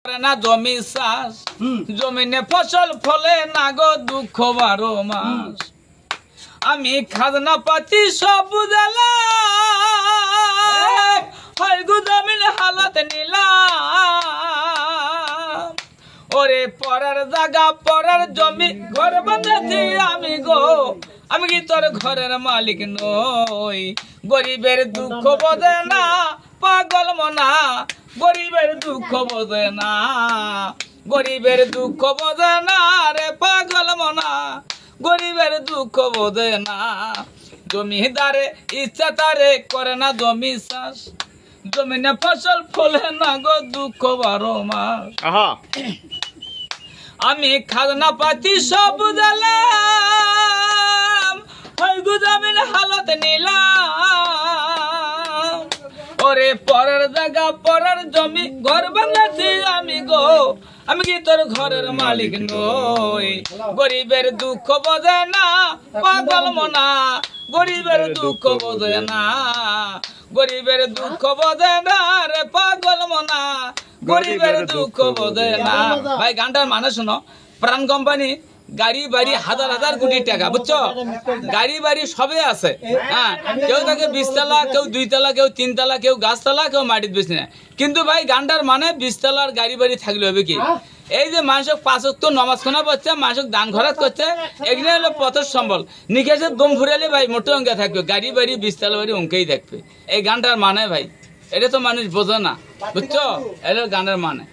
না জমি চাষ জমিনে ফসল ফলে না গো দুঃখ 12 মাস আমি খাজনা পাতি সব বুঝালাম হয় গো জমির হালত নিলাম ওরে পরের জায়গা পরের জমি ঘর বানাচ্ছি আমি গো আমি কি তোর ঘরের মালিক নই গরিবের দুঃখ বোঝে না পাগল মনা গরিবের দুঃখ বোঝে না গরিবের দুঃখ বোঝে না রে পাগল মনা গরিবের দুঃখ বোঝে না জমিদারে ইচ্ছা তারে করে না জমি চাষ জমিনে ফসল ফলে না গো দুঃখ 12 মাস আমি খাজনা পাতি সব বুঝালাম হয় গো জমির হালত নিলাম ওরে পরের জায়গা পরের জমি ঘর বানাচ্ছি আমি গো আমি কি তোর ঘরের মালিক নই গরিবের দুঃখ বোঝে না পাগল মনা গরিবের দুঃখ বোঝে না গরিবের দুঃখ বোঝে না রে পাগল মনা গরিবের দুঃখ বোঝে না ভাই গানটার মানে শোনো প্রাণ কোম্পানি গাড়ি বাড়ি হাজার হাজার কোটি টাকা বুঝছো গাড়ি বাড়ি সবে আছে হ্যাঁ কেউ থাকে 20 তলা কেউ 2 তলা কেউ 3 তলা কেউ গাছতলা কেউ মাটির বেশি না কিন্তু ভাই গানটার মানে 20 তলার গাড়ি বাড়ি থাকলে হবে কি এই যে মানুষ 5 ওয়াক্ত নামাজ খানা পড়ছে মানুষ দান খরচ করছে এগুলো হলো পথের সম্বল নিকেশে দম ফুরালে ভাই মোটে অঙ্কে থাকবে গাড়ি বাড়ি 20 তলা বাড়ি অঙ্কেই থাকবে এই গানটার মানে ভাই এটা তো মানুষ বোঝে না বুঝছো এটা গানের মানে